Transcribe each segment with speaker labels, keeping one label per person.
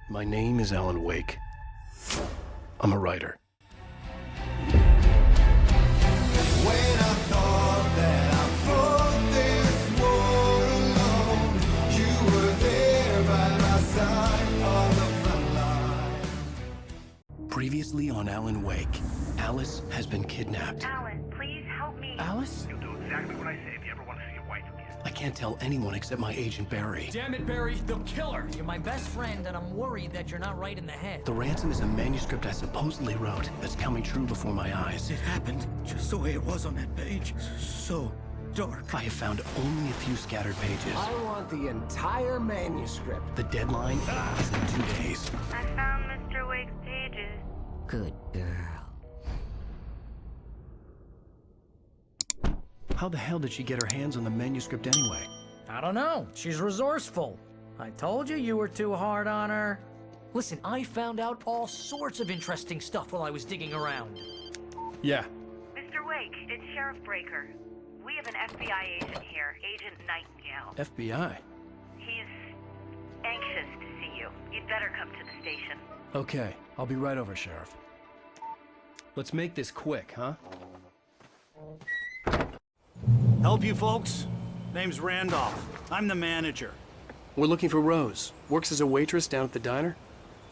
Speaker 1: My name is Alan Wake. I'm a writer. Previously on Alan Wake, Alice has been kidnapped.
Speaker 2: Alan, please help me.
Speaker 1: Alice?
Speaker 3: You'll do exactly what I say if you ever want to see your wife again.
Speaker 1: I can't tell anyone except my agent Barry.
Speaker 4: Damn it, Barry, they'll kill her. You're my best friend, and I'm worried that you're not right in the head.
Speaker 1: The ransom is a manuscript I supposedly wrote that's coming true before my eyes.
Speaker 5: It happened just the way it was on that page. So dark.
Speaker 1: I have found only a few scattered pages.
Speaker 6: I want the entire manuscript.
Speaker 1: The deadline is in 2 days.
Speaker 2: I found Mr. Wake's pages.
Speaker 4: Good girl.
Speaker 1: How the hell did she get her hands on the manuscript anyway?
Speaker 4: I don't know. She's resourceful. I told you were too hard on her. Listen, I found out all sorts of interesting stuff while I was digging around.
Speaker 1: Yeah.
Speaker 2: Mr. Wake, it's Sheriff Breaker. We have an FBI agent here, Agent Nightingale.
Speaker 1: FBI?
Speaker 2: He's anxious to see you. You'd better come to the station.
Speaker 1: Okay, I'll be right over, Sheriff. Let's make this quick, huh?
Speaker 5: Help you folks? Name's Randolph. I'm the manager.
Speaker 1: We're looking for Rose. Works as a waitress down at the diner.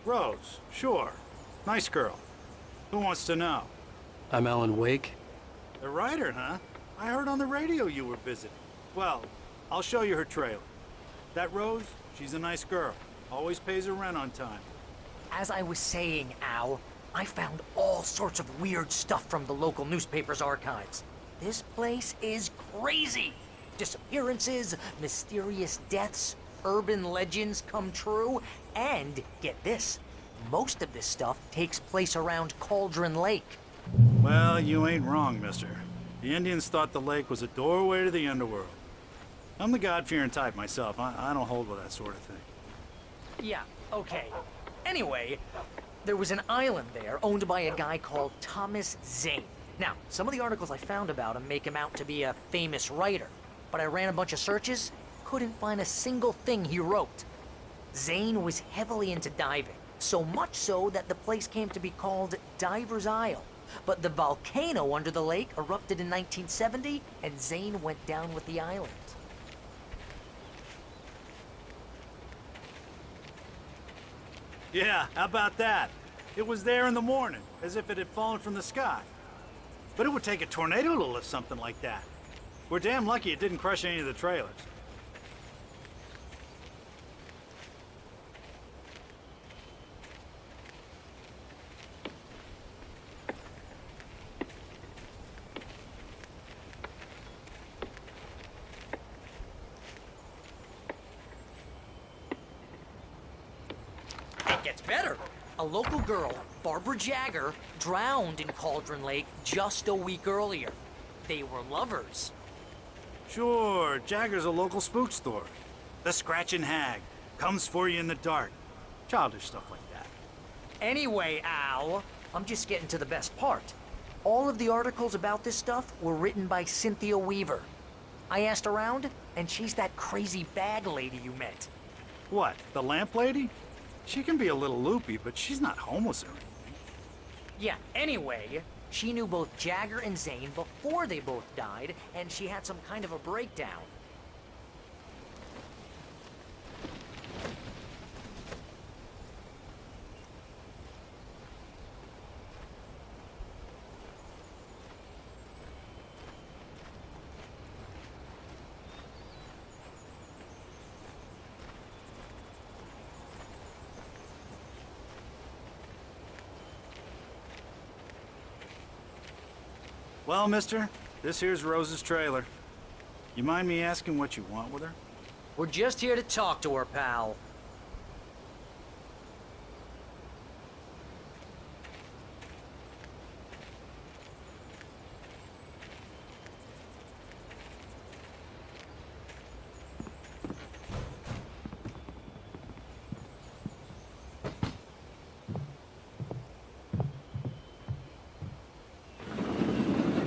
Speaker 5: Rose, sure. Nice girl. Who wants to know?
Speaker 1: I'm Alan Wake.
Speaker 5: The writer, huh? I heard on the radio you were visiting. Well, I'll show you her trailer. That Rose, she's a nice girl. Always pays her rent on time.
Speaker 4: As I was saying, Al, I found all sorts of weird stuff from the local newspaper's archives. This place is crazy. Disappearances, mysterious deaths, urban legends come true, and get this, most of this stuff takes place around Cauldron Lake.
Speaker 5: Well, you ain't wrong, mister. The Indians thought the lake was a doorway to the underworld. I'm the God-fearing type myself. I don't hold with that sort of thing.
Speaker 4: Yeah, okay. Anyway, there was an island there owned by a guy called Thomas Zane. Now, some of the articles I found about him make him out to be a famous writer, but I ran a bunch of searches, couldn't find a single thing he wrote. Zane was heavily into diving, so much so that the place came to be called Diver's Isle. But the volcano under the lake erupted in 1970, and Zane went down with the island.
Speaker 5: Yeah, how about that? It was there in the morning, as if it had fallen from the sky. But it would take a tornado to lift something like that. We're damn lucky it didn't crush any of the trailers.
Speaker 4: It gets better. A local girl, Barbara Jagger, drowned in Cauldron Lake just a week earlier. They were lovers.
Speaker 5: Sure, Jagger's a local spook store. The Scratching Hag comes for you in the dark. Childish stuff like that.
Speaker 4: Anyway, Al, I'm just getting to the best part. All of the articles about this stuff were written by Cynthia Weaver. I asked around, and she's that crazy bag lady you met.
Speaker 5: What, the lamp lady? She can be a little loopy, but she's not homeless or anything.
Speaker 4: Yeah, anyway, she knew both Jagger and Zane before they both died, and she had some kind of a breakdown.
Speaker 5: Well, mister, this here's Rose's trailer. You mind me asking what you want with her?
Speaker 4: We're just here to talk to her, pal.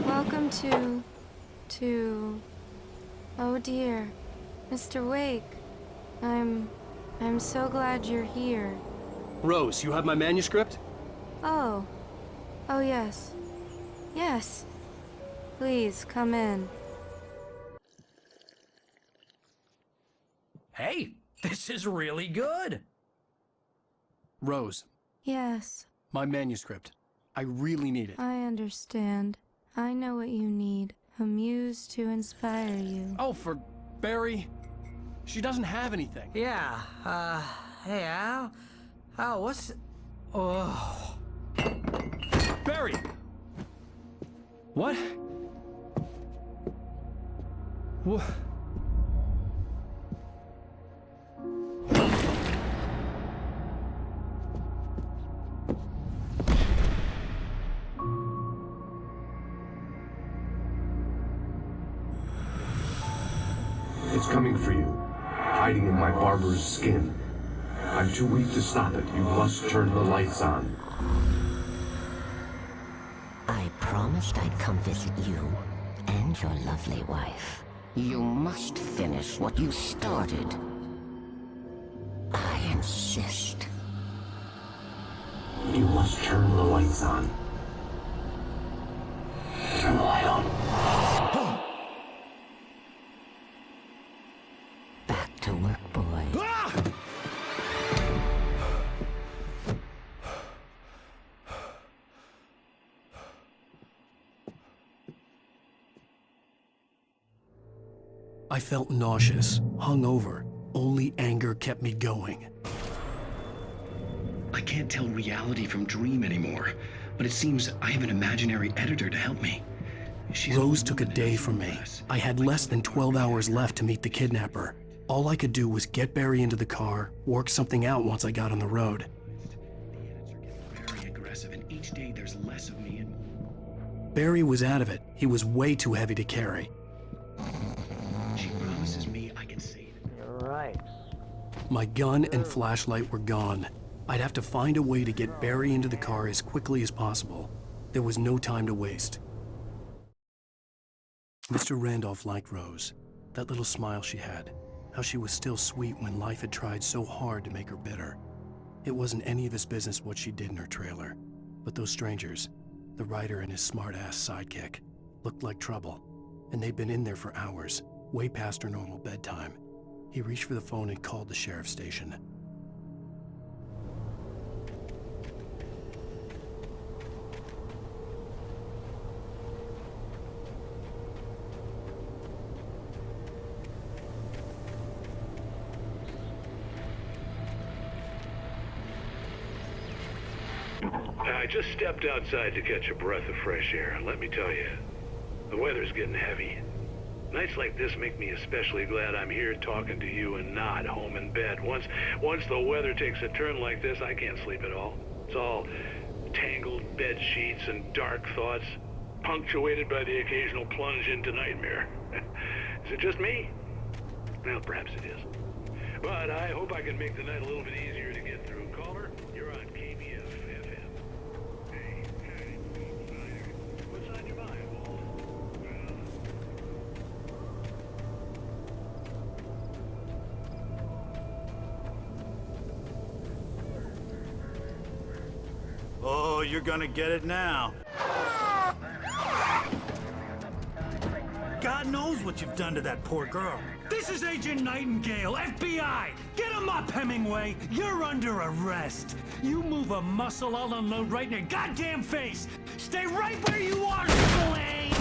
Speaker 7: Welcome to... Oh dear, Mr. Wake. I'm so glad you're here.
Speaker 1: Rose, you have my manuscript?
Speaker 7: Oh. Oh, yes. Yes. Please, come in.
Speaker 1: Hey, this is really good. Rose,
Speaker 7: Yes,
Speaker 1: my manuscript. I really need it.
Speaker 7: I understand. I know what you need. A muse to inspire you.
Speaker 1: Oh, for Barry. She doesn't have anything.
Speaker 4: Yeah, hey, Al? Al, what's... Oh...
Speaker 1: Barry! What? What?
Speaker 8: It's coming for you, hiding in my barber's skin. I'm too weak to stop it. You must turn the lights on.
Speaker 9: I promised I'd come visit you and your lovely wife. You must finish what you started. I insist.
Speaker 8: You must turn the lights on. Turn the light on.
Speaker 9: Back to work, boy.
Speaker 1: I felt nauseous, hungover. Only anger kept me going.
Speaker 10: I can't tell reality from dream anymore, but it seems I have an imaginary editor to help me.
Speaker 1: Rose took a day from me. I had less than 12 hours left to meet the kidnapper. All I could do was get Barry into the car, work something out once I got on the road.
Speaker 10: The edits are getting very aggressive, and each day there's less of me and...
Speaker 1: Barry was out of it. He was way too heavy to carry.
Speaker 10: She promises me I can save it.
Speaker 4: You're right.
Speaker 1: My gun and flashlight were gone. I'd have to find a way to get Barry into the car as quickly as possible. There was no time to waste. Mr. Randolph liked Rose. That little smile she had. How she was still sweet when life had tried so hard to make her bitter. It wasn't any of his business what she did in her trailer. But those strangers, the writer and his smart-ass sidekick, looked like trouble. And they'd been in there for hours, way past her normal bedtime. He reached for the phone and called the sheriff's station.
Speaker 11: I just stepped outside to catch a breath of fresh air, and let me tell you, the weather's getting heavy. Nights like this make me especially glad I'm here talking to you and not home in bed. Once the weather takes a turn like this, I can't sleep at all. It's all tangled bed sheets and dark thoughts, punctuated by the occasional plunge into nightmare. Is it just me? Well, perhaps it is. But I hope I can make the night a little bit easier to get through. Caller, you're on KBF FM. Hey, what's on your mind, Walt?
Speaker 5: Oh, you're gonna get it now. God knows what you've done to that poor girl.
Speaker 12: This is Agent Nightingale, FBI! Get him up, Hemingway! You're under arrest! You move a muscle, I'll unload right in your goddamn face! Stay right where you are, Slane!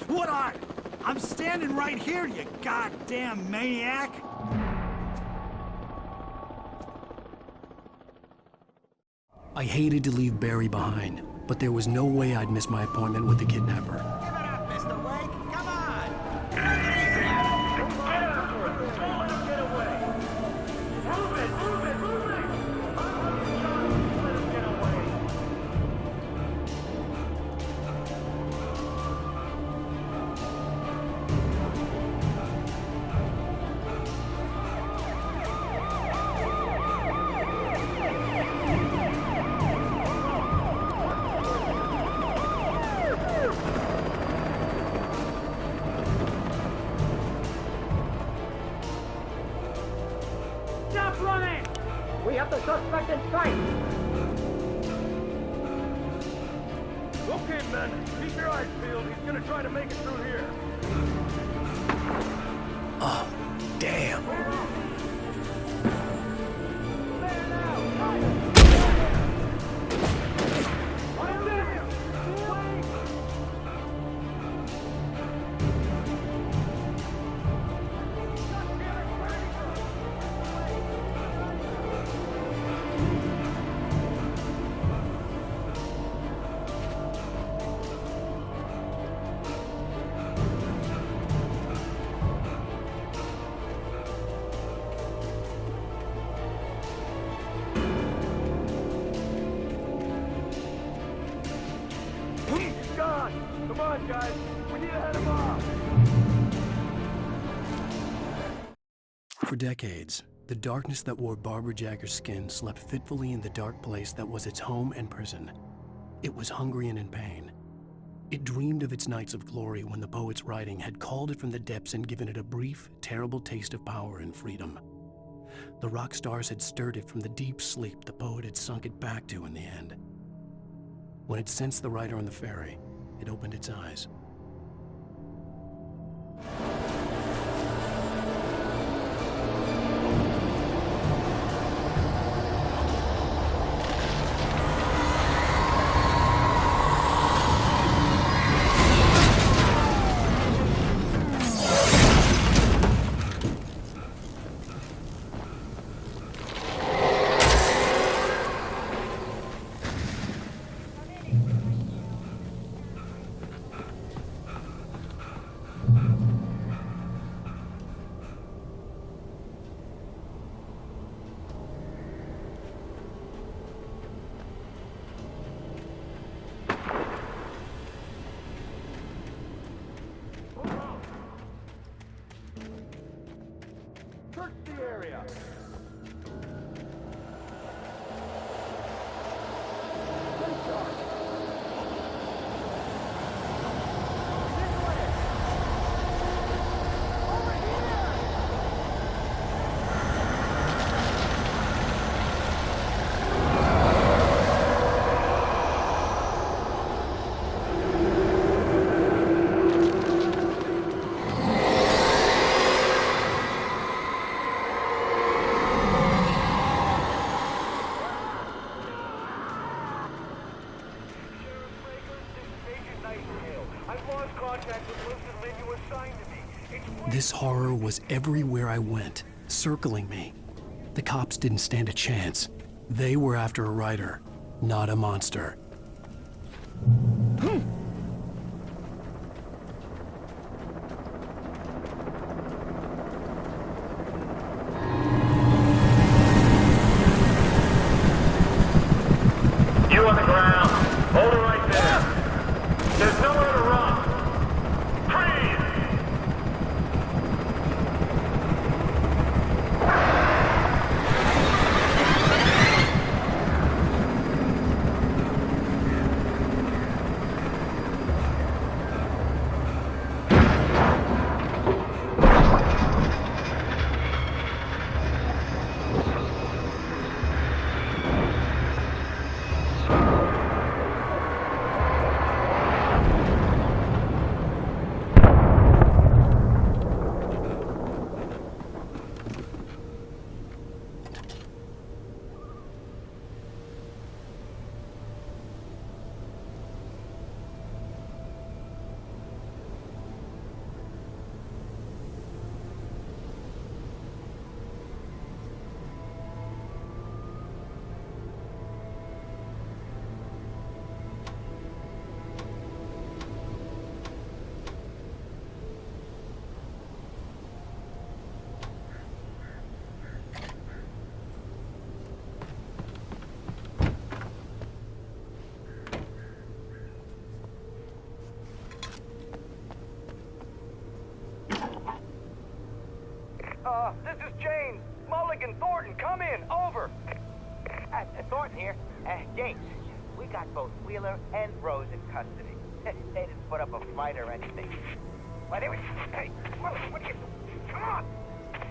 Speaker 5: What are you? I'm standing right here, you goddamn maniac!
Speaker 1: I hated to leave Barry behind, but there was no way I'd miss my appointment with the kidnapper.
Speaker 6: Give it up, Mr. Wake. Come on.
Speaker 3: in sight! Okay, men, keep your eyes peeled. He's gonna try to make it through here.
Speaker 1: Oh, damn.
Speaker 3: Come on, guys. We need to head him off.
Speaker 1: For decades, the darkness that wore Barbara Jagger's skin slept fitfully in the dark place that was its home and prison. It was hungry and in pain. It dreamed of its nights of glory when the poet's writing had called it from the depths and given it a brief, terrible taste of power and freedom. The rock stars had stirred it from the deep sleep the poet had sunk it back to in the end. When it sensed the writer on the ferry, it opened its eyes. This horror was everywhere I went, circling me. The cops didn't stand a chance. They were after a writer, not a monster.
Speaker 3: You on the ground. Hold it right there. There's nowhere to run. Freeze! This is James. Mulligan, Thornton, come in. Over.
Speaker 6: Thornton here. James, we got both Wheeler and Rose in custody. They didn't put up a fight or anything. Why, they were... Hey, Mulligan, what are you... Come on!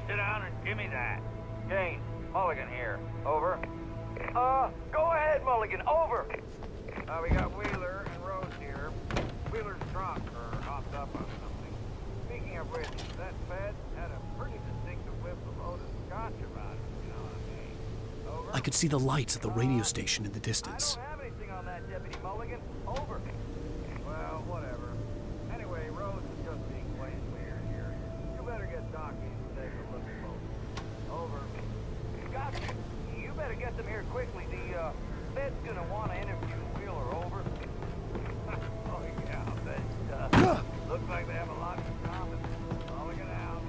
Speaker 6: Sit down and give me that. James, Mulligan here. Over. Go ahead, Mulligan. Over. We got Wheeler and Rose here. Wheeler's drunk or hopped up on something. Speaking of which, that Fed had a pretty distinctive whiff of Otis Scotch about it, you know what I mean? Over.
Speaker 1: I could see the lights of the radio station in the distance.
Speaker 6: I don't have anything on that, Deputy Mulligan. Over. Well, whatever. Anyway, Rose is just being plain weird here. You better get Docky and take a look at both. Over. Gotcha. You better get them here quickly. The Fed's gonna want to interview Wheeler. Over. Oh yeah, but looks like they have a lot in common. Mulligan out.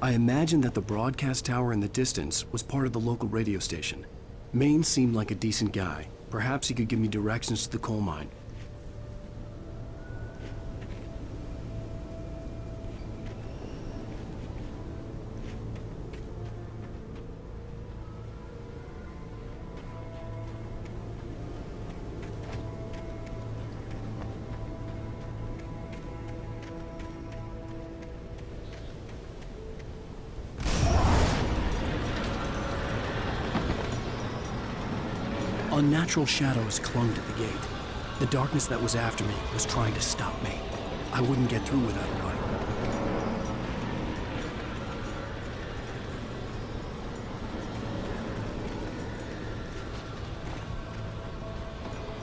Speaker 1: I imagined that the broadcast tower in the distance was part of the local radio station. Maine seemed like a decent guy. Perhaps he could give me directions to the coal mine. Unnatural shadows clung to the gate. The darkness that was after me was trying to stop me. I wouldn't get through without a light.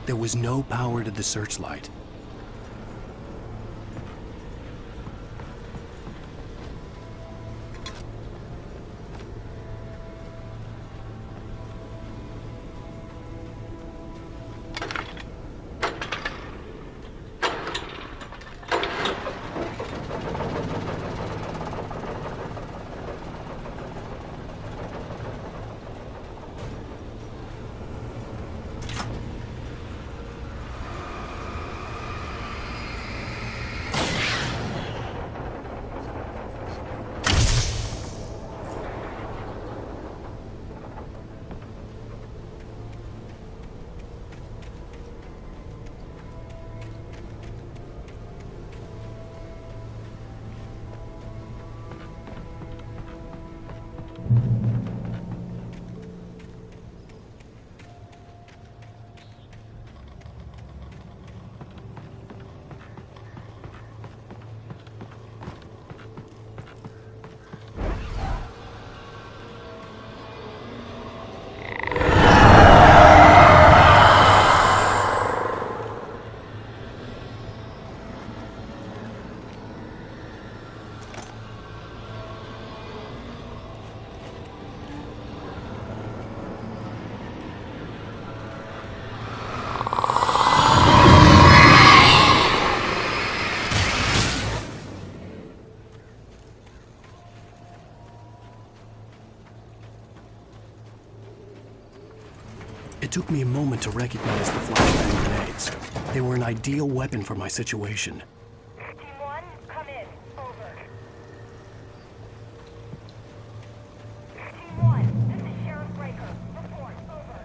Speaker 1: There was no power to the searchlight. It took me a moment to recognize the flashbang grenades. They were an ideal weapon for my situation.
Speaker 2: Team 1, come in. Over. Team 1, this is Sheriff Breaker. Report. Over.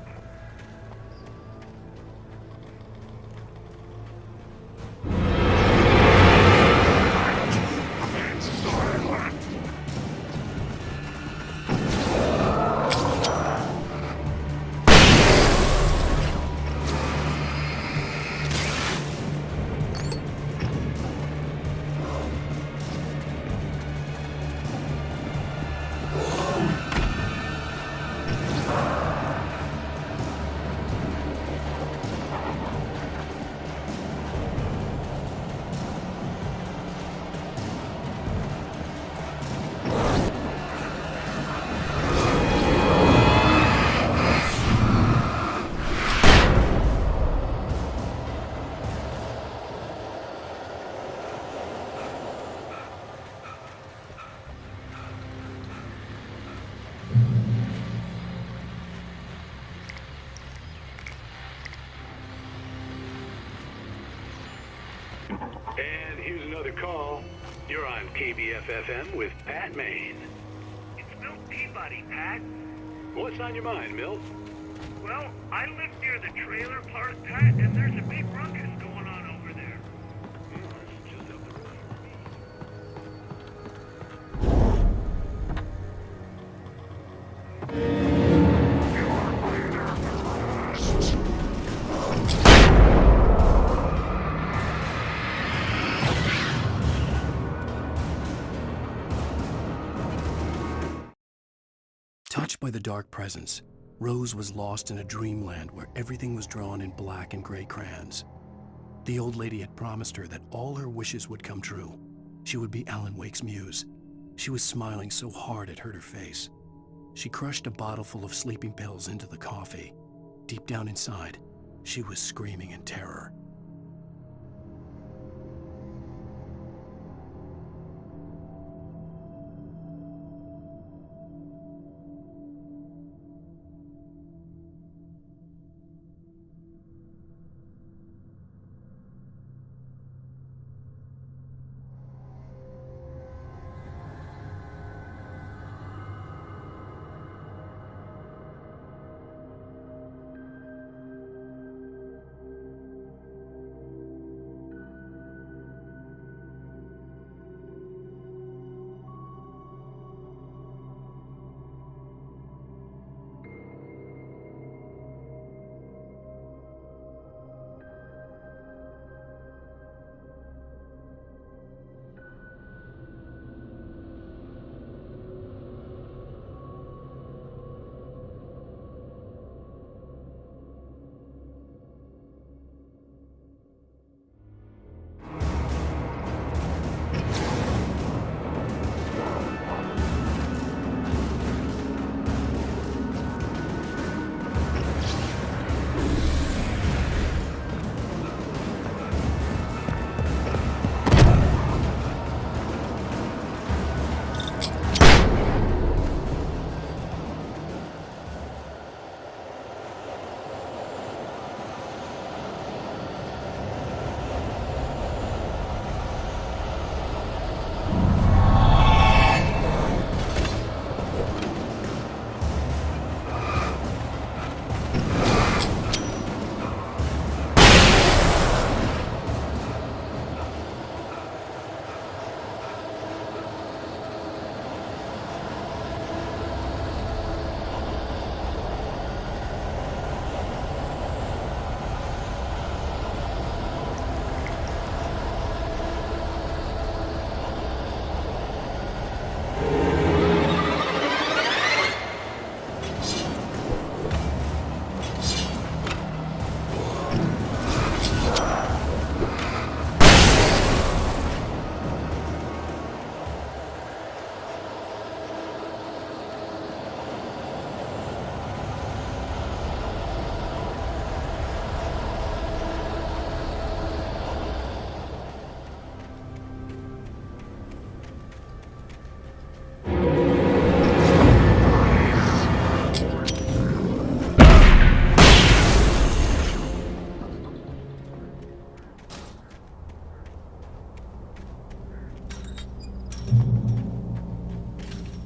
Speaker 11: And here's another call. You're on KBF-FM with Pat Maine.
Speaker 3: It's Milt Peabody, Pat.
Speaker 11: What's on your mind, Milt?
Speaker 3: Well, I live near the trailer park, Pat, and there's a big ruckus going on
Speaker 1: Touched by the dark presence, Rose was lost in a dreamland where everything was drawn in black and gray crayons. The old lady had promised her that all her wishes would come true. She would be Alan Wake's muse. She was smiling so hard it hurt her face. She crushed a bottle full of sleeping pills into the coffee. Deep down inside, she was screaming in terror.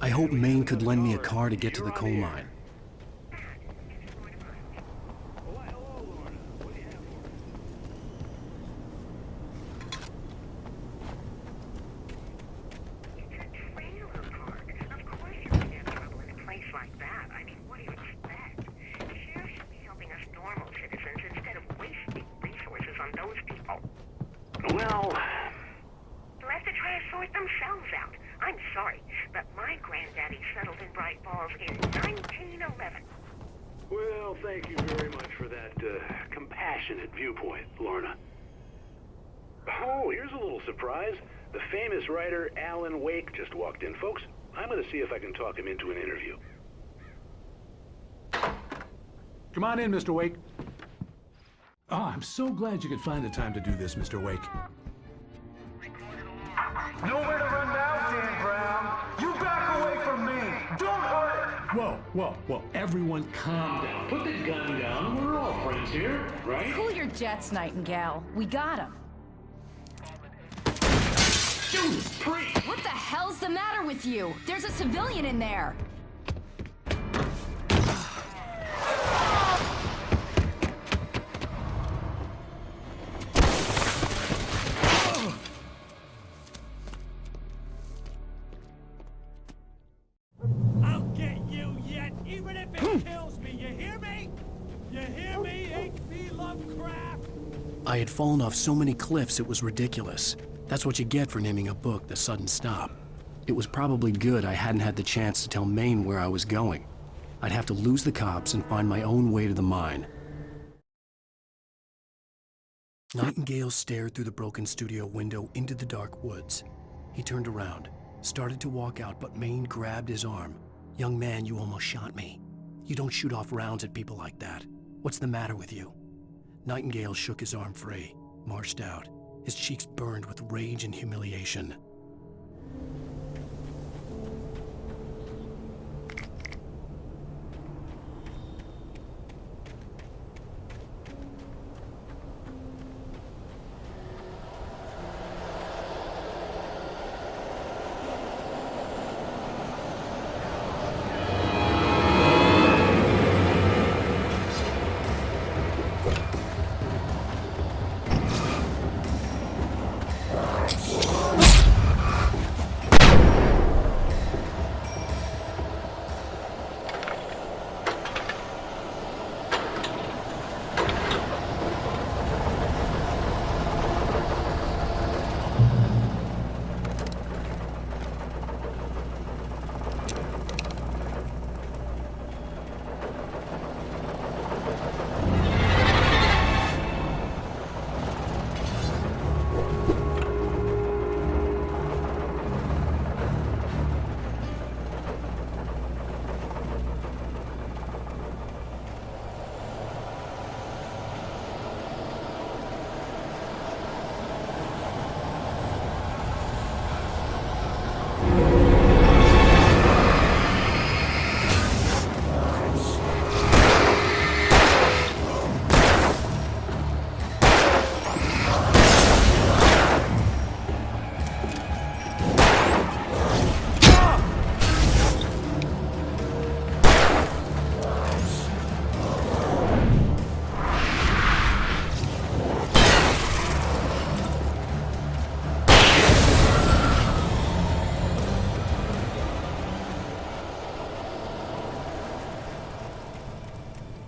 Speaker 1: I hoped Maine could lend me a car to get to the coal mine.
Speaker 11: Writer Alan Wake just walked in, folks. I'm going to see if I can talk him into an interview.
Speaker 12: Come on in, Mr. Wake. Oh, I'm so glad you could find the time to do this, Mr. Wake.
Speaker 3: Nowhere to run now, Dan Brown. You back away from me. Don't hurt it.
Speaker 12: Whoa. Everyone calm down. Put the gun down. We're all friends here, right?
Speaker 13: Cool your jets, Nightingale. We got him.
Speaker 12: Judas Priest!
Speaker 13: What the hell's the matter with you? There's a civilian in there.
Speaker 12: I'll get you yet, even if it kills me. You hear me? You hear me, H.P. Lovecraft?
Speaker 1: I had fallen off so many cliffs it was ridiculous. That's what you get for naming a book The Sudden Stop. It was probably good I hadn't had the chance to tell Maine where I was going. I'd have to lose the cops and find my own way to the mine. Nightingale stared through the broken studio window into the dark woods. He turned around, started to walk out, but Maine grabbed his arm. "Young man, you almost shot me. You don't shoot off rounds at people like that. What's the matter with you?" Nightingale shook his arm free, marched out. His cheeks burned with rage and humiliation.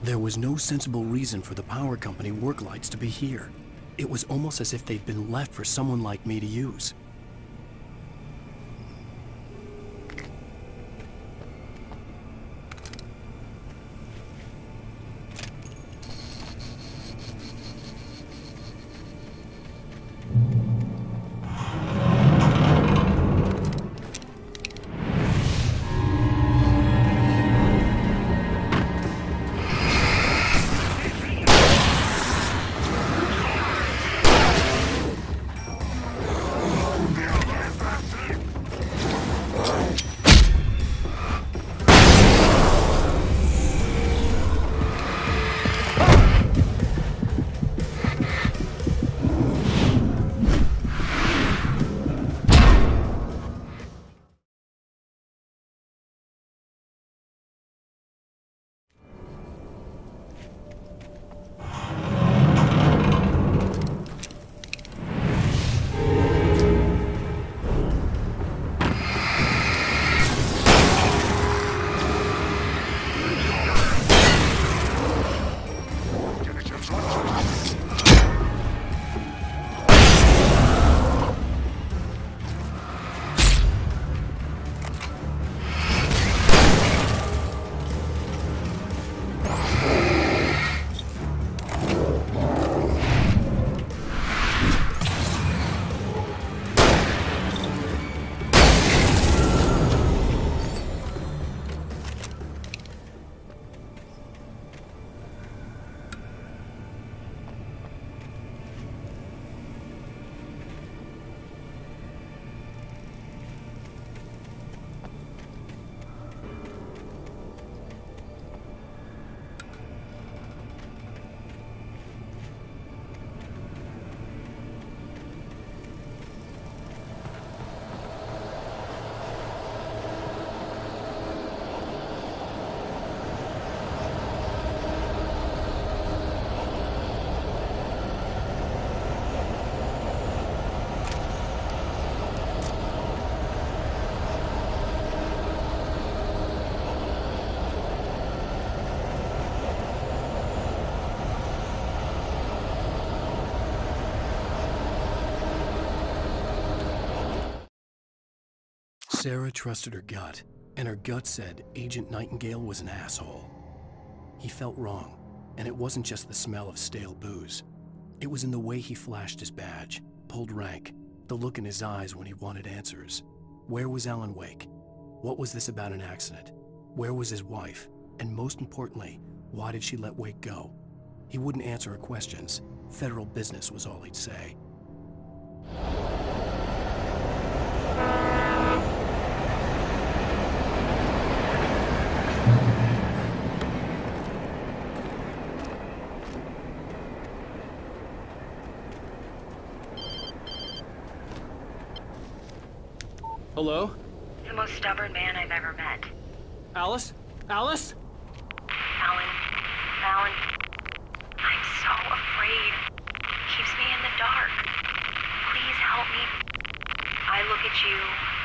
Speaker 1: There was no sensible reason for the power company work lights to be here. It was almost as if they'd been left for someone like me to use. Sarah trusted her gut. And her gut said Agent Nightingale was an asshole. He felt wrong, and it wasn't just the smell of stale booze. It was in the way he flashed his badge, pulled rank, the look in his eyes when he wanted answers. Where was Alan Wake? What was this about an accident? Where was his wife? And most importantly, why did she let Wake go? He wouldn't answer her questions. Federal business was all he'd say.
Speaker 14: Hello?
Speaker 2: The most stubborn man I've ever met.
Speaker 14: Alice? Alice?
Speaker 2: Alan. Alan. I'm so afraid. Keeps me in the dark. Please help me. I look at you,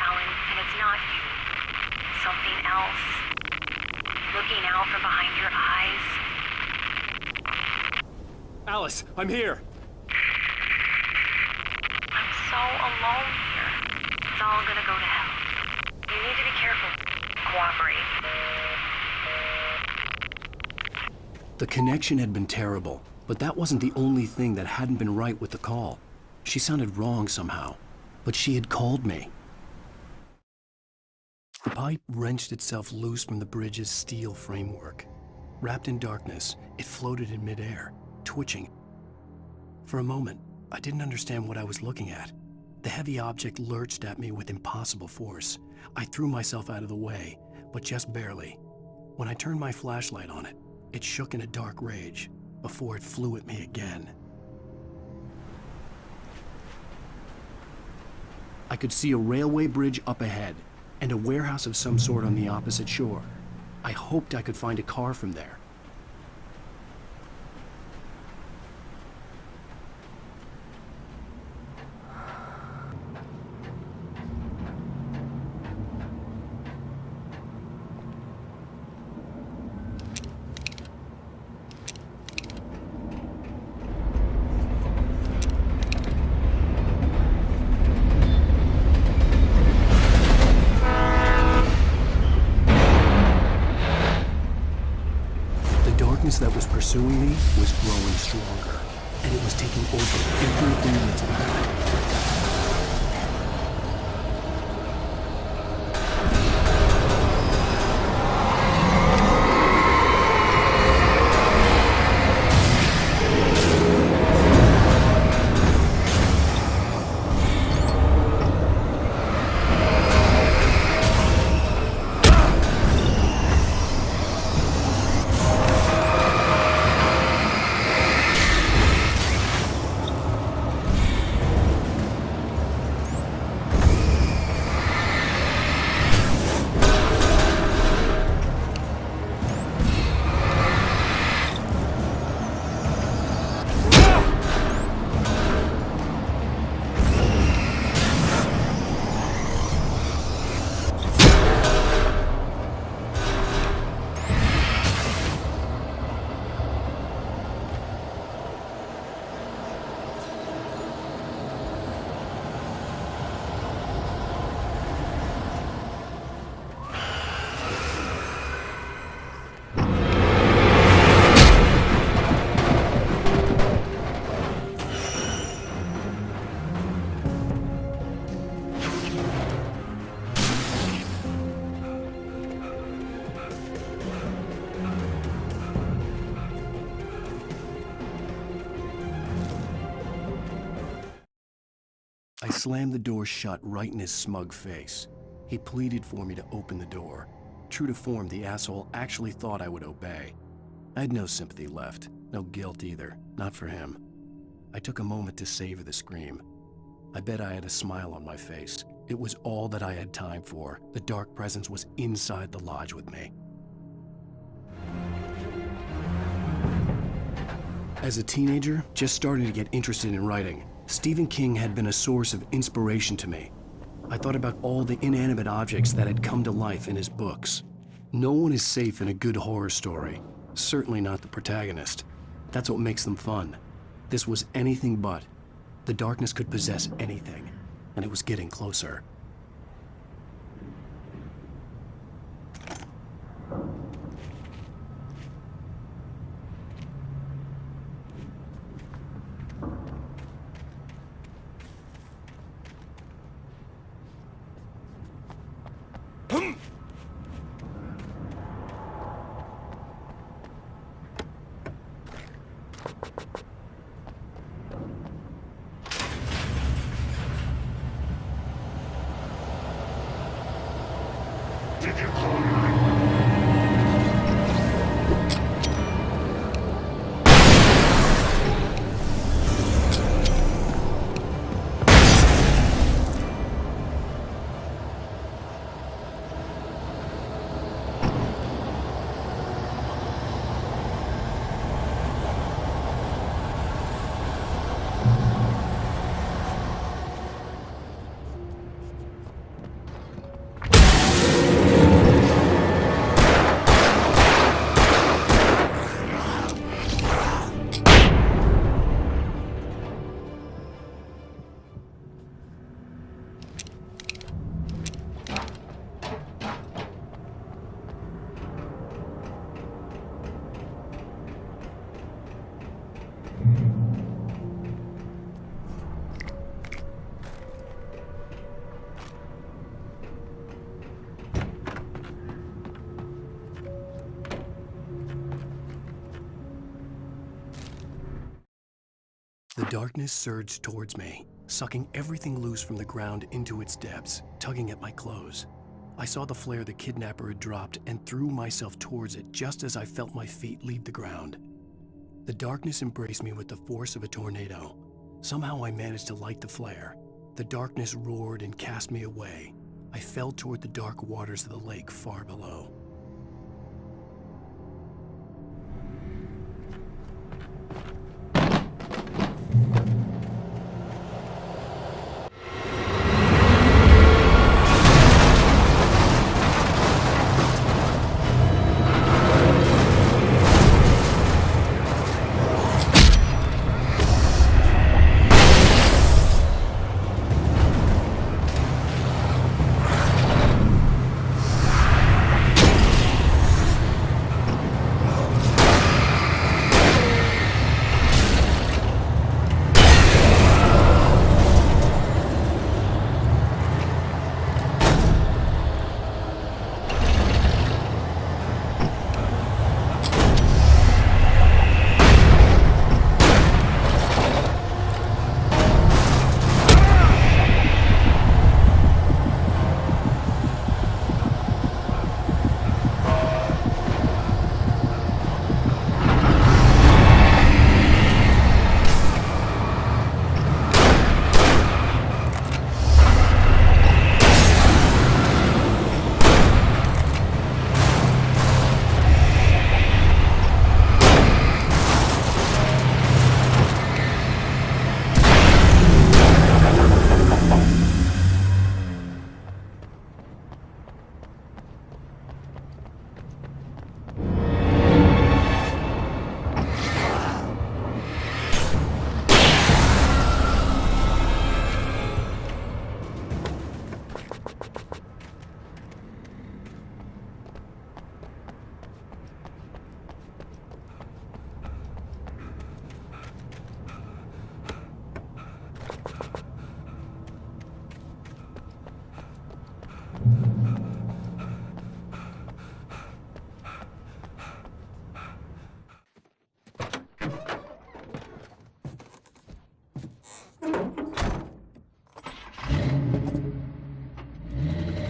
Speaker 2: Alan, and it's not you. Something else. Looking out from behind your eyes.
Speaker 14: Alice, I'm here.
Speaker 2: I'm so alone here. It's all gonna go to hell. You need to be careful. Cooperate.
Speaker 1: The connection had been terrible, but that wasn't the only thing that hadn't been right with the call. She sounded wrong somehow, but she had called me. The pipe wrenched itself loose from the bridge's steel framework. Wrapped in darkness, it floated in midair, twitching. For a moment, I didn't understand what I was looking at. The heavy object lurched at me with impossible force. I threw myself out of the way, but just barely. When I turned my flashlight on it, it shook in a dark rage before it flew at me again. I could see a railway bridge up ahead and a warehouse of some sort on the opposite shore. I hoped I could find a car from there. That was pursuing me was growing stronger, and it was taking over everything in its path. I slammed the door shut right in his smug face. He pleaded for me to open the door. True to form, the asshole actually thought I would obey. I had no sympathy left, no guilt either, not for him. I took a moment to savor the scream. I bet I had a smile on my face. It was all that I had time for. The dark presence was inside the lodge with me. As a teenager, just starting to get interested in writing, Stephen King had been a source of inspiration to me. I thought about all the inanimate objects that had come to life in his books. No one is safe in a good horror story, certainly not the protagonist. That's what makes them fun. This was anything but. The darkness could possess anything, and it was getting closer. The darkness surged towards me, sucking everything loose from the ground into its depths, tugging at my clothes. I saw the flare the kidnapper had dropped and threw myself towards it just as I felt my feet leave the ground. The darkness embraced me with the force of a tornado. Somehow I managed to light the flare. The darkness roared and cast me away. I fell toward the dark waters of the lake far below.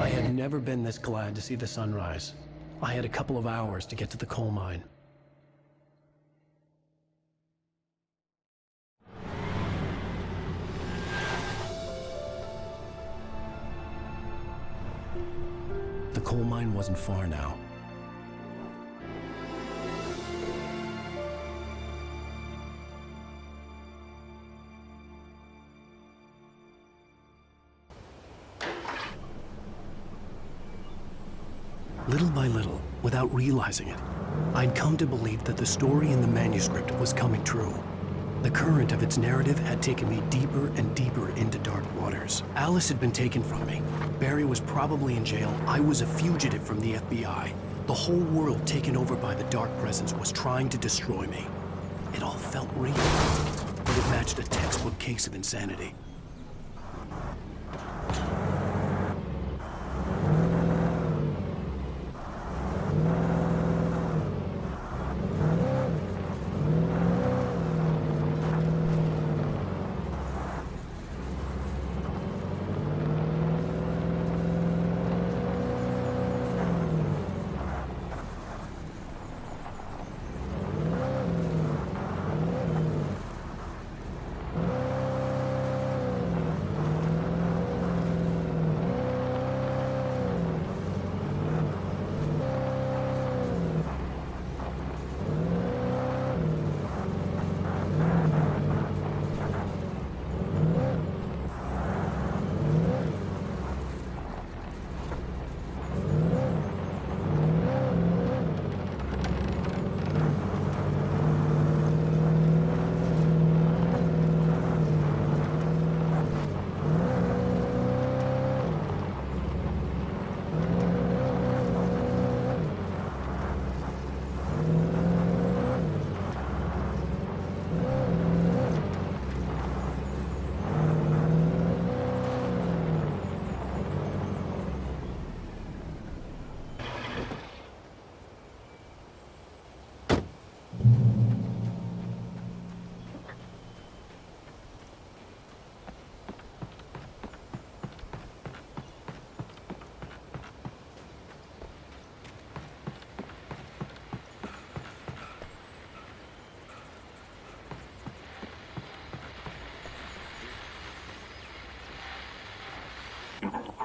Speaker 1: I had never been this glad to see the sunrise. I had a couple of hours to get to the coal mine. The coal mine wasn't far now. Little by little, without realizing it, I'd come to believe that the story in the manuscript was coming true. The current of its narrative had taken me deeper and deeper into dark waters. Alice had been taken from me. Barry was probably in jail. I was a fugitive from the FBI. The whole world taken over by the dark presence was trying to destroy me. It all felt real, but it matched a textbook case of insanity.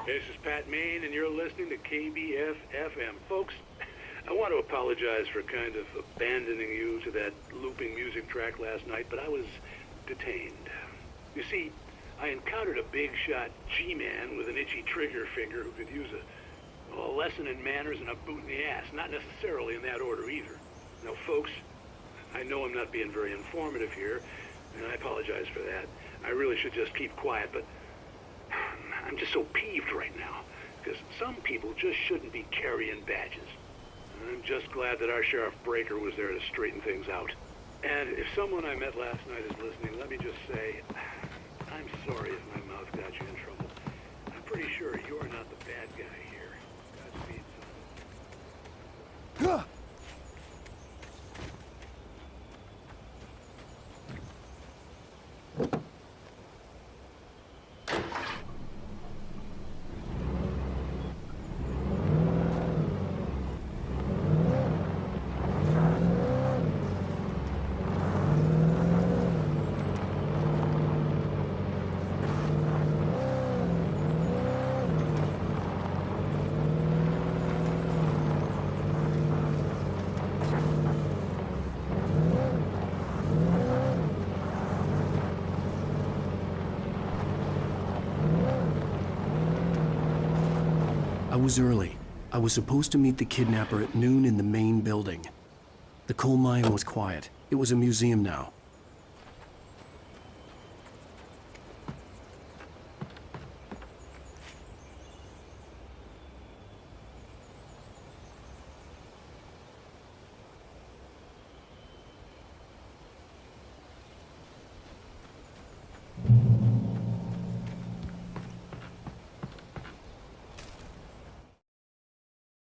Speaker 11: This is Pat Maine, and you're listening to KBF-FM. Folks, I want to apologize for kind of abandoning you to that looping music track last night, but I was detained. You see, I encountered a big-shot G-man with an itchy trigger finger who could use a lesson in manners and a boot in the ass. Not necessarily in that order either. Now, folks, I know I'm not being very informative here, and I apologize for that. I really should just keep quiet, but I'm just so peeved right now, because some people just shouldn't be carrying badges. I'm just glad that our Sheriff Breaker was there to straighten things out. And if someone I met last night is listening, let me just say, I'm sorry if my mouth got you in trouble. I'm pretty sure you're not the bad guy here. Godspeed, son.
Speaker 1: I was early. I was supposed to meet the kidnapper at noon in the main building. The coal mine was quiet. It was a museum now.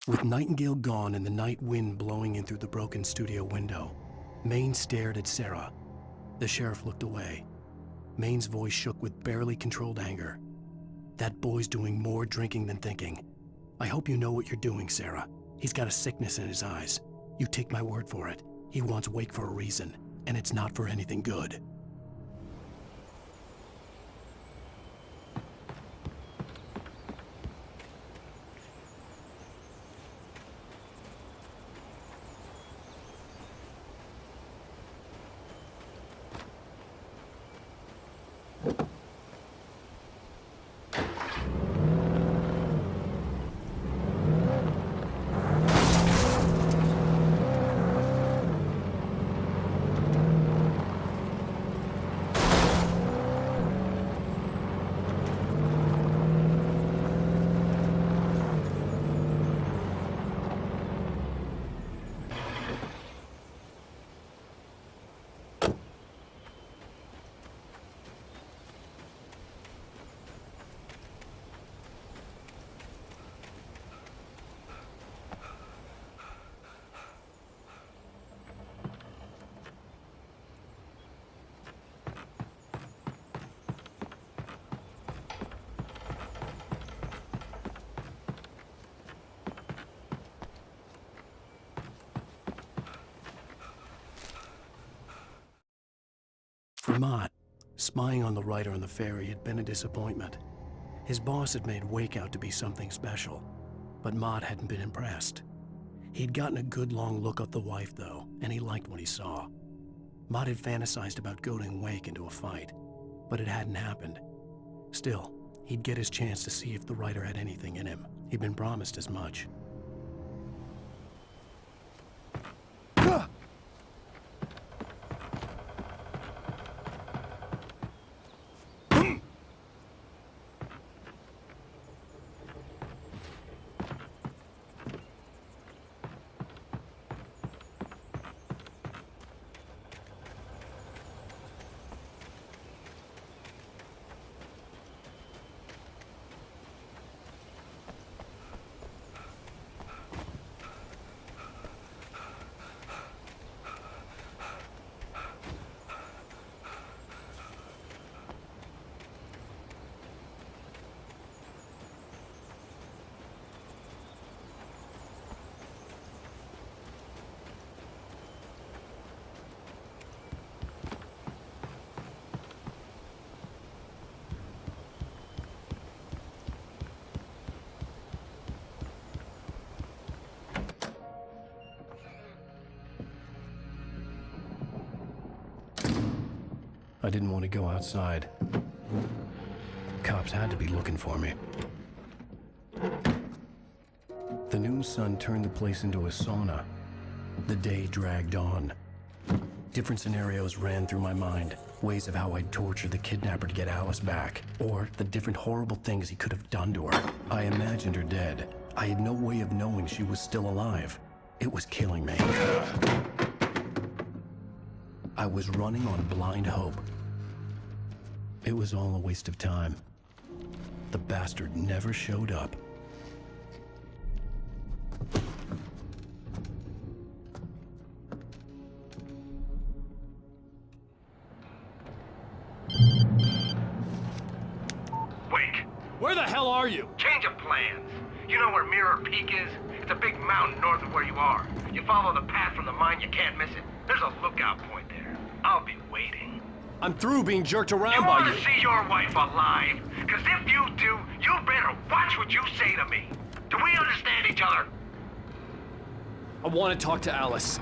Speaker 1: With Nightingale gone and the night wind blowing in through the broken studio window, Maine stared at Sarah. The sheriff looked away. Maine's voice shook with barely controlled anger. That boy's doing more drinking than thinking. I hope you know what you're doing, Sarah. He's got a sickness in his eyes. You take my word for it. He wants Wake for a reason, and it's not for anything good. For Mott, spying on the writer on the ferry had been a disappointment. His boss had made Wake out to be something special, but Mott hadn't been impressed. He'd gotten a good long look at the wife, though, and he liked what he saw. Mott had fantasized about goading Wake into a fight, but it hadn't happened. Still, he'd get his chance to see if the writer had anything in him. He'd been promised as much. I didn't want to go outside. Cops had to be looking for me. The noon sun turned the place into a sauna. The day dragged on. Different scenarios ran through my mind. Ways of how I'd torture the kidnapper to get Alice back. Or the different horrible things he could have done to her. I imagined her dead. I had no way of knowing she was still alive. It was killing me. I was running on blind hope. It was all a waste of time. The bastard never showed up.
Speaker 3: Wake.
Speaker 14: Where the hell are you?
Speaker 3: Change of plans. You know where Mirror Peak is? It's a big mountain north of where you are. You follow the path from the mine, you can't miss it. There's a lookout point there. I'll be waiting.
Speaker 14: I'm through being jerked around
Speaker 3: You
Speaker 14: by
Speaker 3: want
Speaker 14: you.
Speaker 3: to see your wife alive? Because if you do, you better watch what you say to me. Do we understand each other?
Speaker 14: I want to talk to Alice.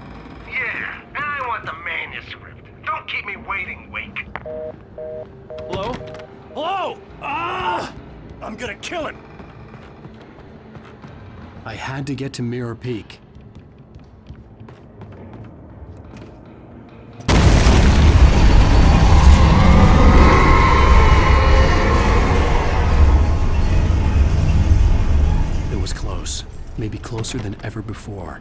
Speaker 3: Yeah, and I want the manuscript. Don't keep me waiting, Wake.
Speaker 14: Hello? Hello! Ah! I'm gonna kill him!
Speaker 1: I had to get to Mirror Peak. It was close, maybe closer than ever before.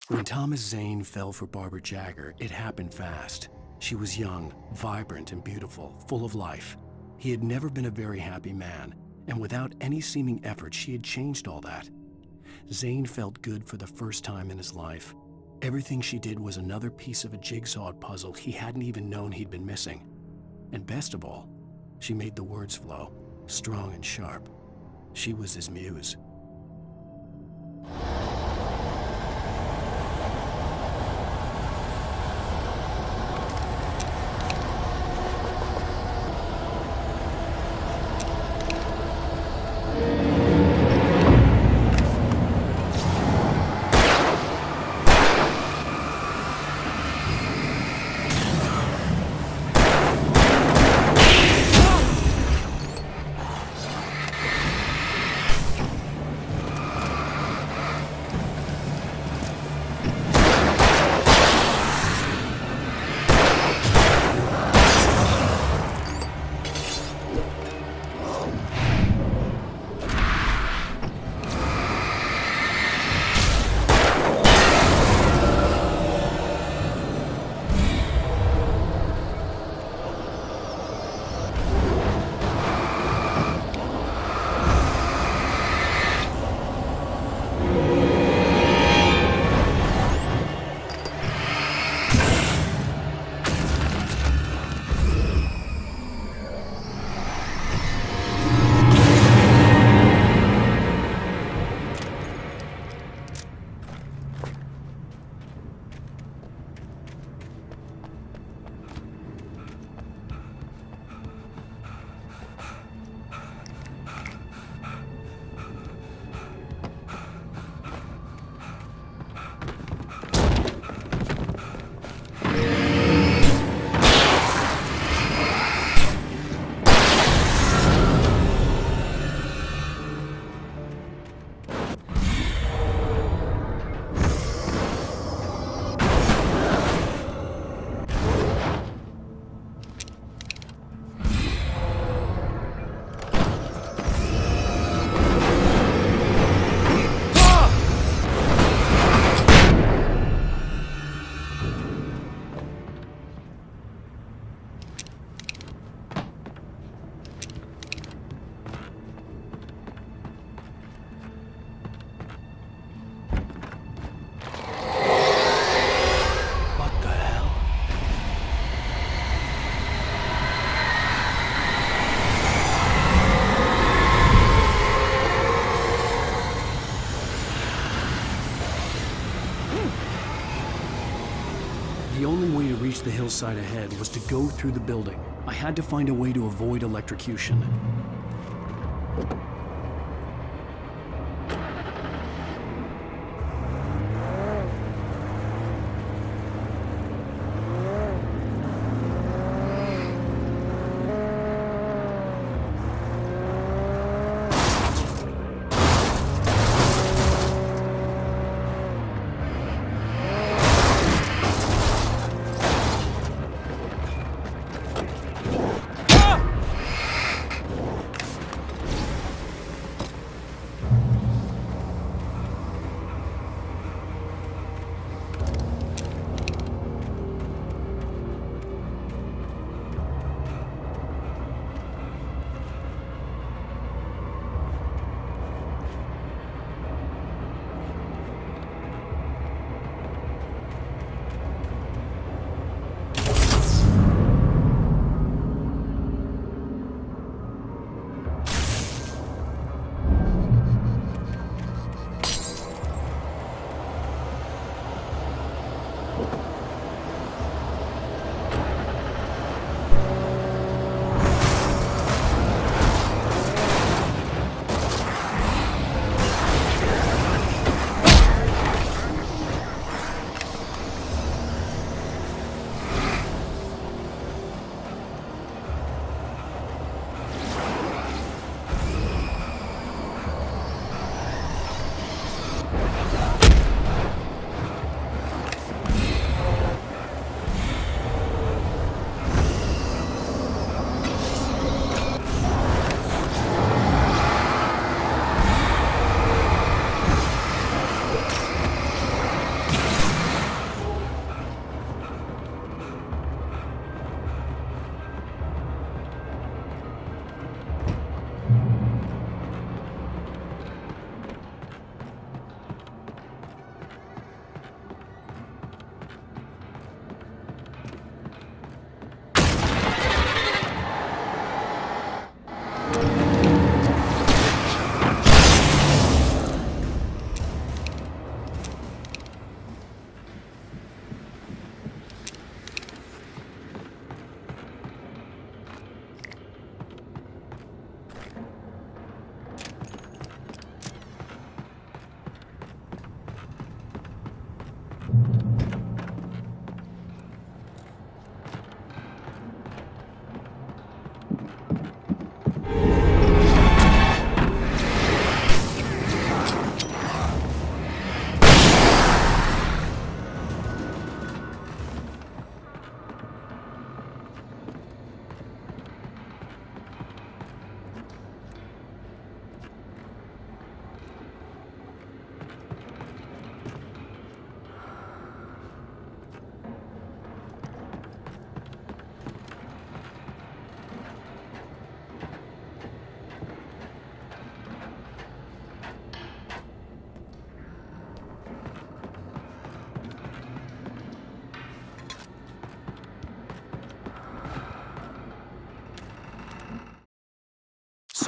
Speaker 1: When Thomas Zane fell for Barbara Jagger, it happened fast. She was young, vibrant, and beautiful, full of life. He had never been a very happy man, and without any seeming effort, she had changed all that. Zane felt good for the first time in his life. Everything she did was another piece of a jigsaw puzzle he hadn't even known he'd been missing. And best of all, she made the words flow, strong and sharp. She was his muse. reach the hillside ahead was to go through the building. I had to find a way to avoid electrocution.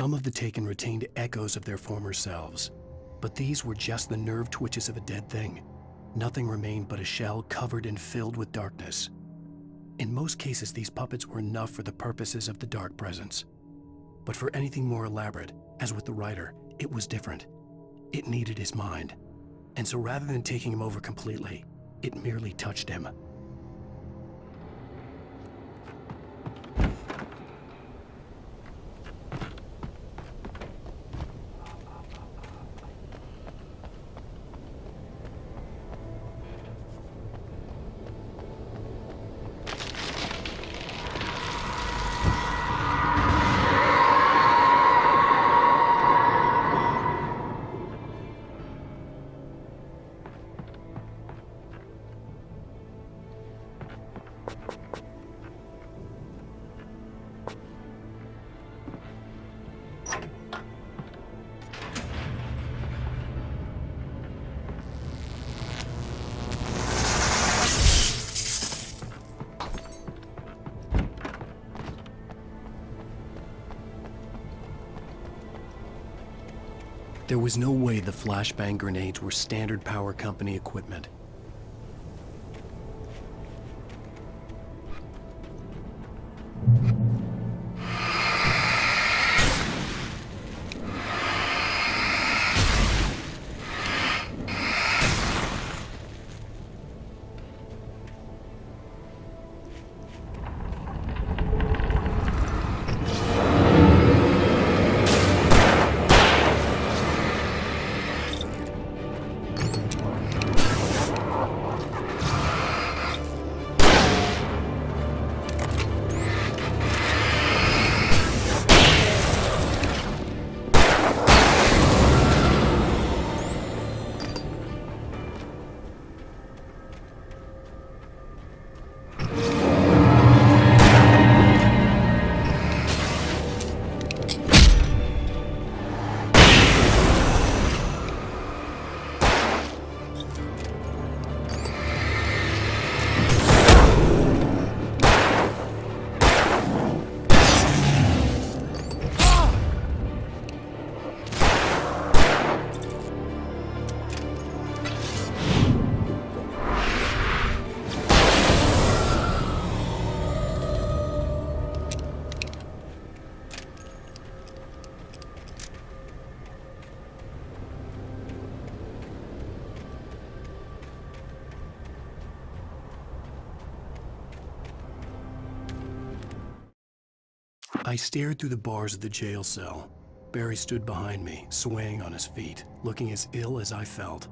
Speaker 1: Some of the Taken retained echoes of their former selves, but these were just the nerve twitches of a dead thing. Nothing remained but a shell covered and filled with darkness. In most cases, these puppets were enough for the purposes of the dark presence. But for anything more elaborate, as with the writer, it was different. It needed his mind. And so rather than taking him over completely, it merely touched him. There was no way the flashbang grenades were standard power company equipment. I stared through the bars of the jail cell. Barry stood behind me, swaying on his feet, looking as ill as I felt.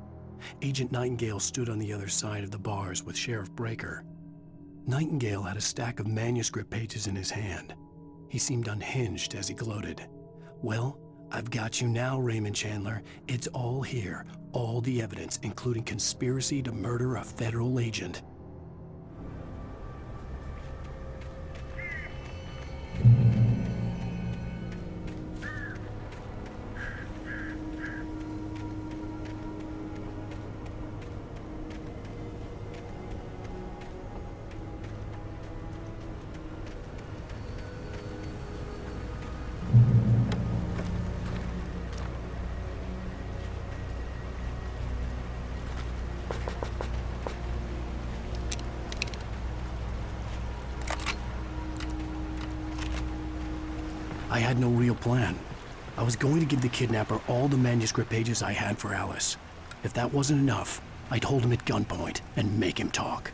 Speaker 1: Agent Nightingale stood on the other side of the bars with Sheriff Breaker. Nightingale had a stack of manuscript pages in his hand. He seemed unhinged as he gloated. "Well, I've got you now, Raymond Chandler. It's all here, all the evidence, including conspiracy to murder a federal agent." I had no real plan. I was going to give the kidnapper all the manuscript pages I had for Alice. If that wasn't enough, I'd hold him at gunpoint and make him talk.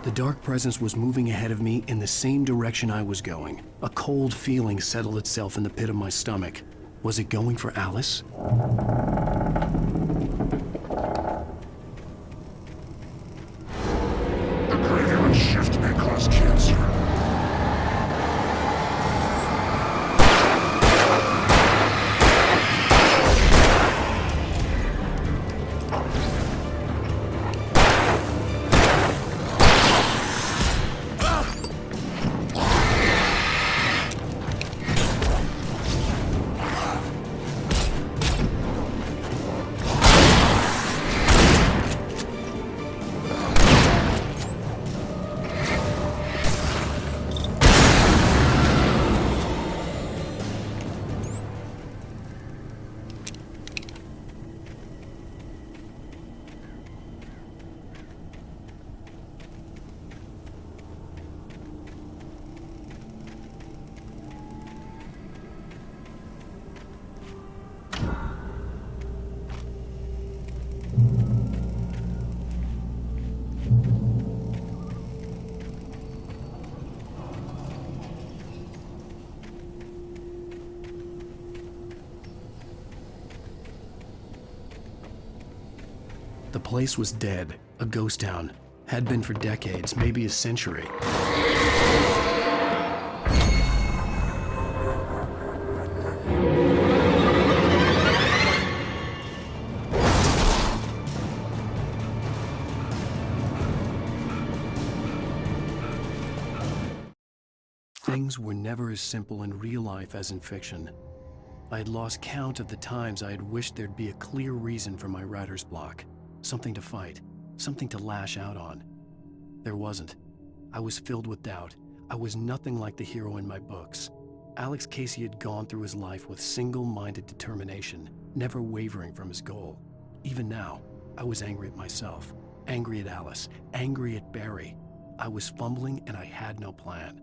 Speaker 1: The dark presence was moving ahead of me in the same direction I was going. A cold feeling settled itself in the pit of my stomach. Was it going for Alice?
Speaker 15: The graveyard shift may cause cancer.
Speaker 1: The place was dead, a ghost town. Had been for decades, maybe a century. Things were never as simple in real life as in fiction. I had lost count of the times I had wished there'd be a clear reason for my writer's block. Something to fight, something to lash out on. There wasn't. I was filled with doubt. I was nothing like the hero in my books. Alex Casey had gone through his life with single-minded determination, never wavering from his goal. Even now, I was angry at myself, angry at Alice, angry at Barry. I was fumbling and I had no plan.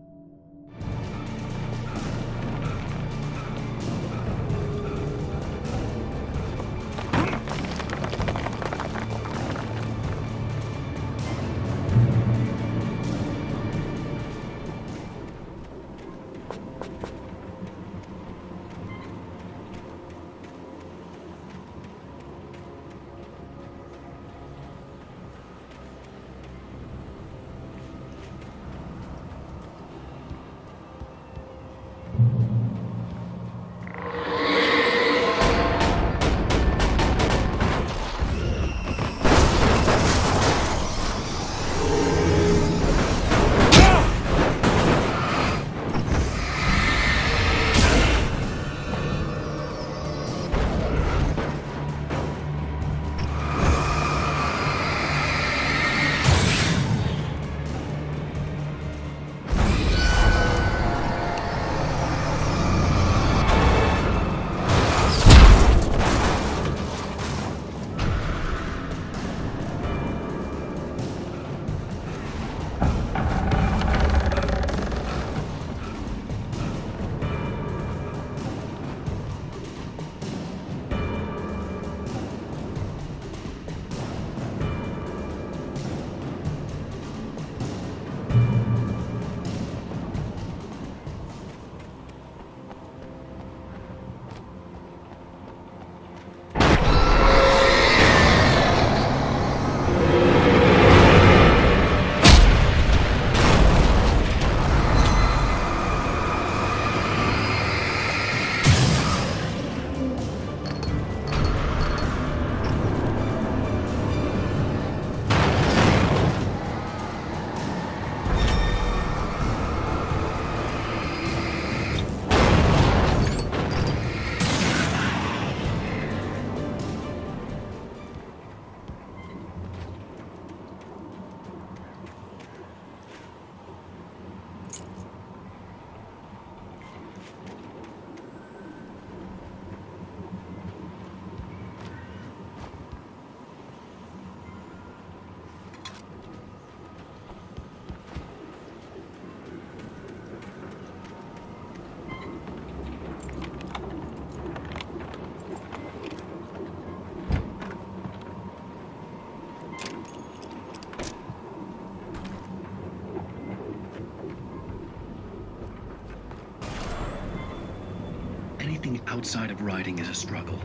Speaker 10: Anything outside of riding is a struggle.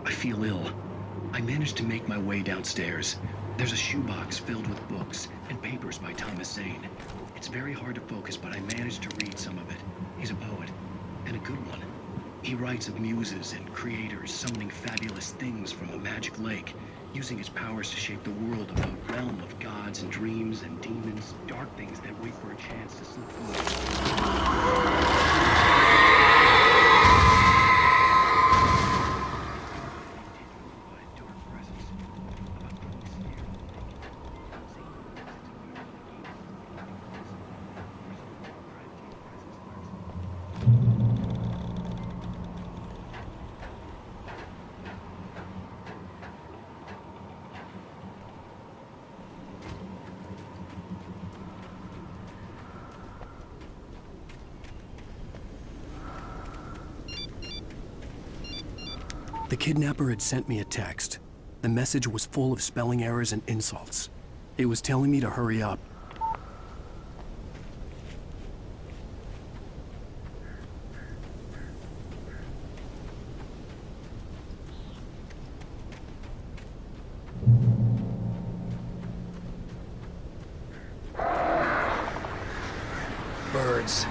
Speaker 10: I feel ill. I managed to make my way downstairs. There's a shoebox filled with books and papers by Thomas Zane. It's very hard to focus, but I managed to read some of it. He's a poet, and a good one. He writes of muses and creators summoning fabulous things from a magic lake, using his powers to shape the world of a realm of gods and dreams and demons, dark things that wait for a chance to slip through.
Speaker 1: The kidnapper had sent me a text. The message was full of spelling errors and insults. It was telling me to hurry up.
Speaker 4: Birds.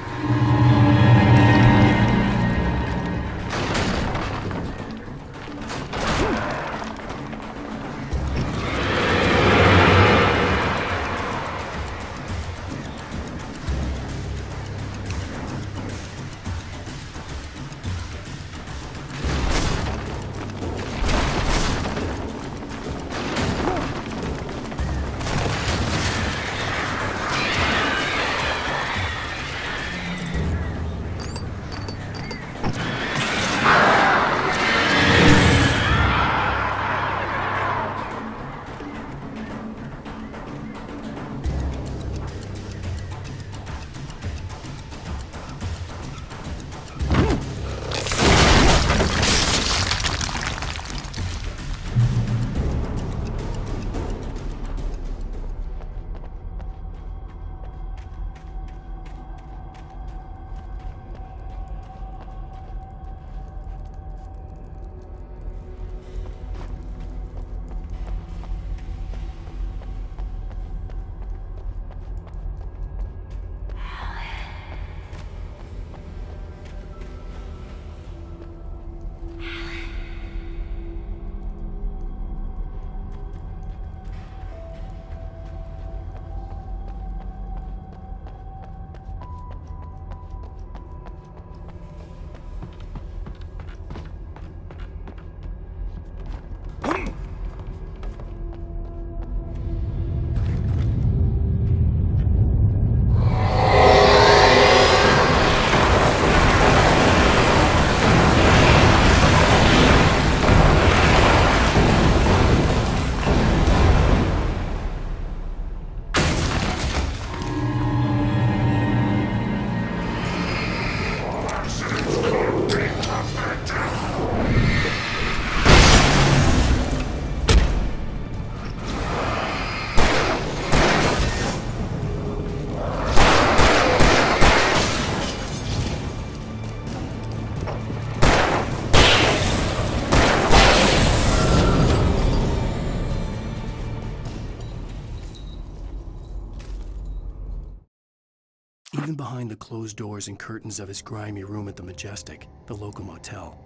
Speaker 1: Even behind the closed doors and curtains of his grimy room at the Majestic, the local motel,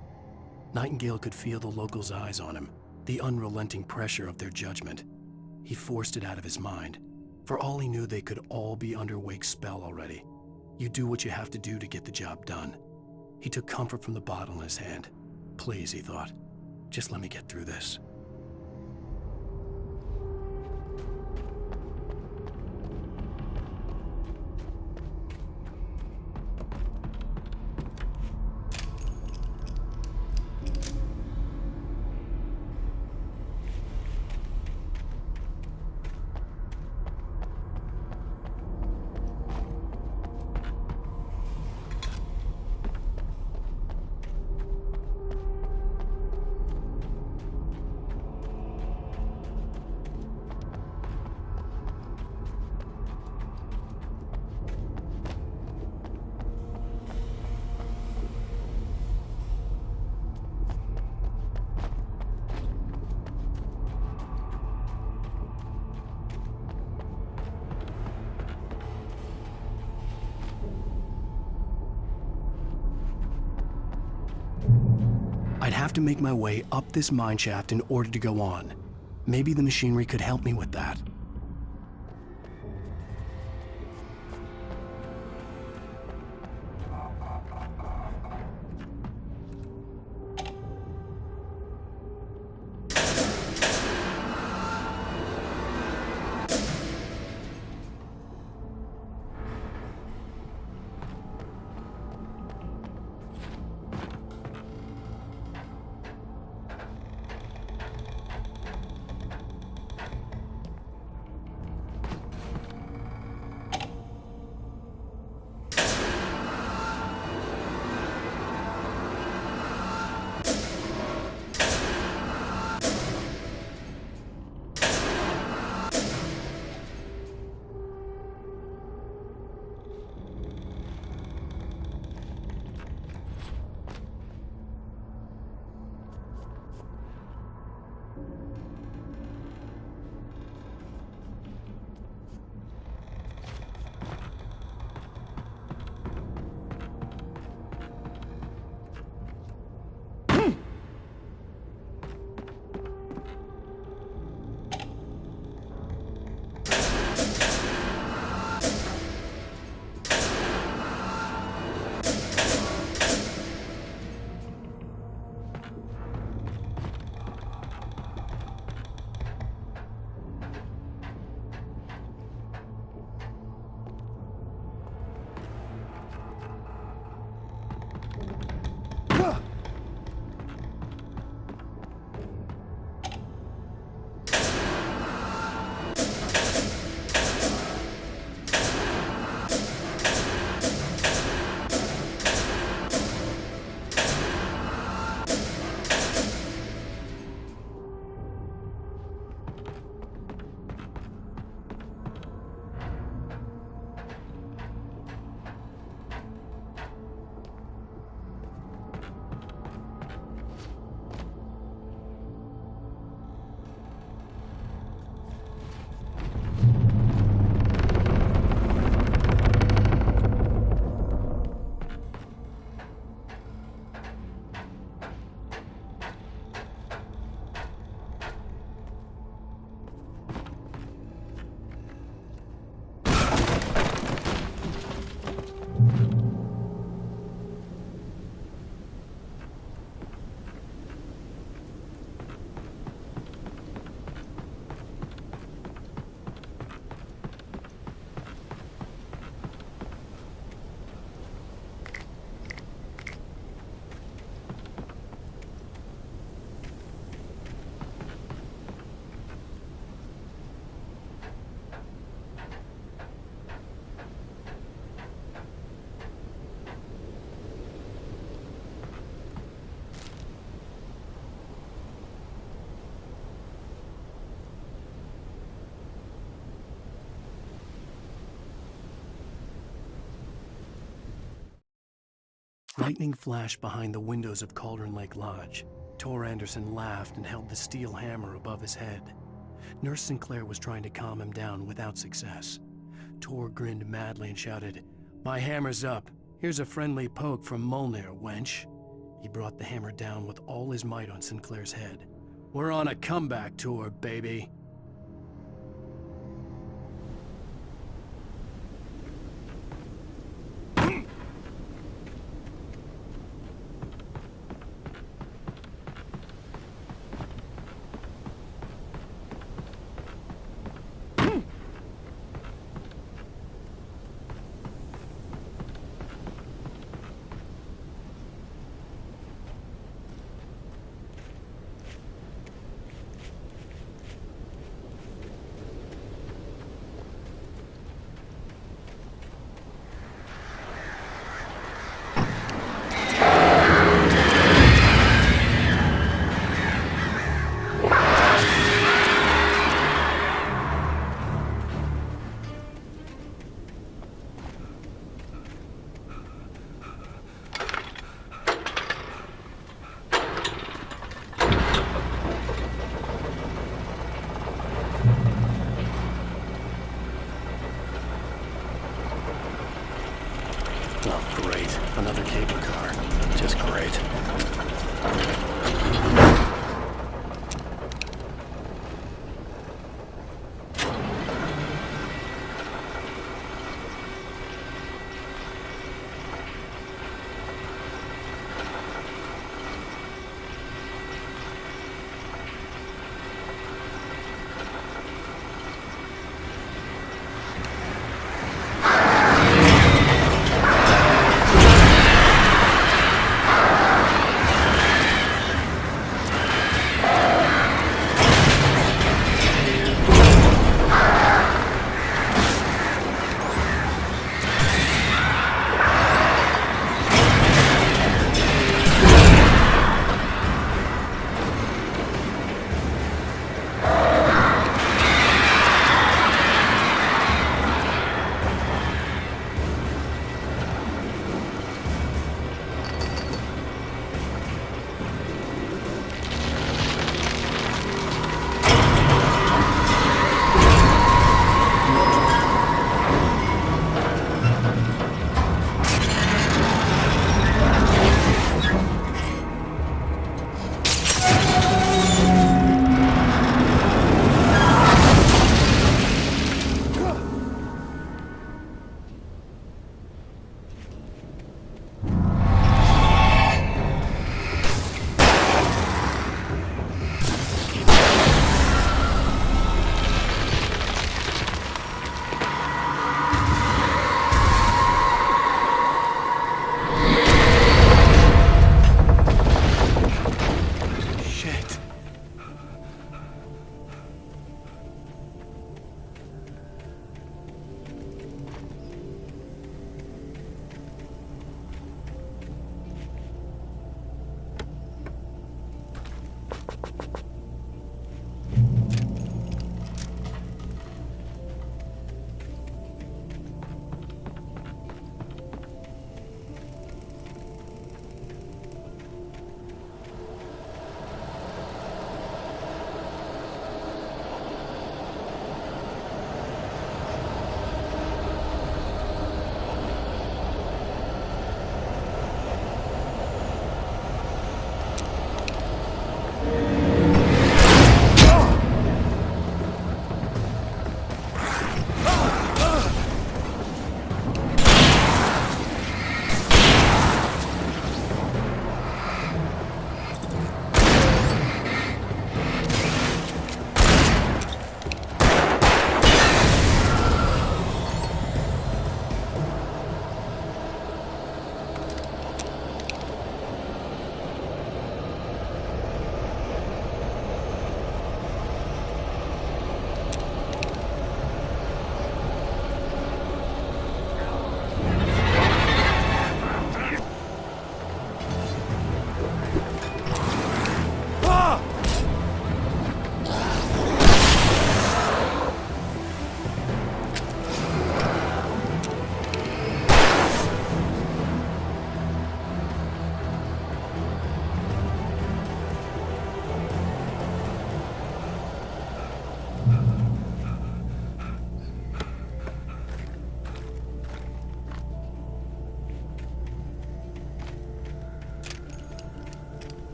Speaker 1: Nightingale could feel the locals' eyes on him, the unrelenting pressure of their judgment. He forced it out of his mind. For all he knew, they could all be under Wake's spell already. You do what you have to do to get the job done. He took comfort from the bottle in his hand. Please, he thought, just let me get through this. I'd have to make my way up this mine shaft in order to go on. Maybe the machinery could help me with that. Lightning flashed behind the windows of Cauldron Lake Lodge. Tor Anderson laughed and held the steel hammer above his head. Nurse Sinclair was trying to calm him down without success. Tor grinned madly and shouted, "My hammer's up. Here's a friendly poke from Molnir, wench." He brought the hammer down with all his might on Sinclair's head. "We're on a comeback tour, baby." Oh, great. Another cable car. Just great.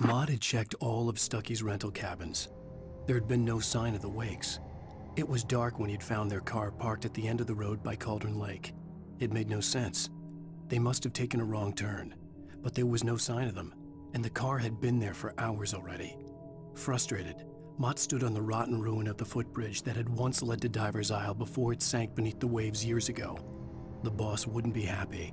Speaker 1: Maud had checked all of Stucky's rental cabins. There had been no sign of the Wakes. It was dark when he'd found their car parked at the end of the road by Cauldron Lake. It made no sense. They must have taken a wrong turn, but there was no sign of them, and the car had been there for hours already. Frustrated, Mott stood on the rotten ruin of the footbridge that had once led to Diver's Isle before it sank beneath the waves years ago. The boss wouldn't be happy.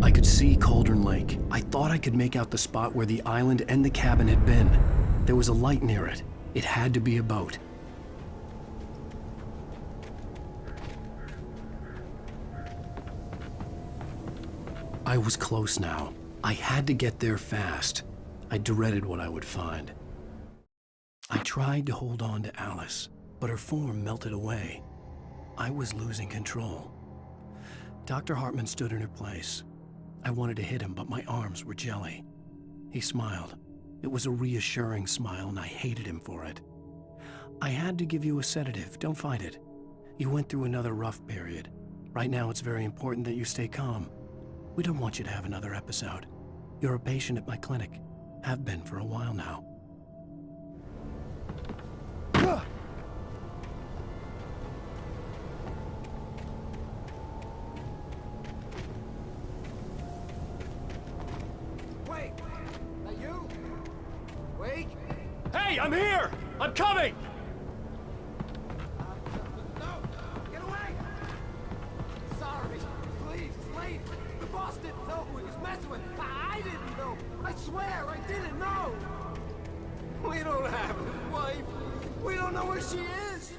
Speaker 1: I could see Cauldron Lake. I thought I could make out the spot where the island and the cabin had been. There was a light near it. It had to be a boat. I was close now. I had to get there fast. I dreaded what I would find. I tried to hold on to Alice, but her form melted away. I was losing control. Dr. Hartman stood in her place. I wanted to hit him, but my arms were jelly. He smiled. It was a reassuring smile, and I hated him for it. I had to give you a sedative. Don't fight it. You went through another rough period. Right now, it's very important that you stay calm. We don't want you to have another episode. You're a patient at my clinic. Have been for a while now.
Speaker 14: I'm here! I'm coming!
Speaker 6: No! Get away! Sorry. Please, it's late. The boss didn't know who he was messing with. I didn't know. I swear, I didn't know. We don't have a wife. We don't know where she is.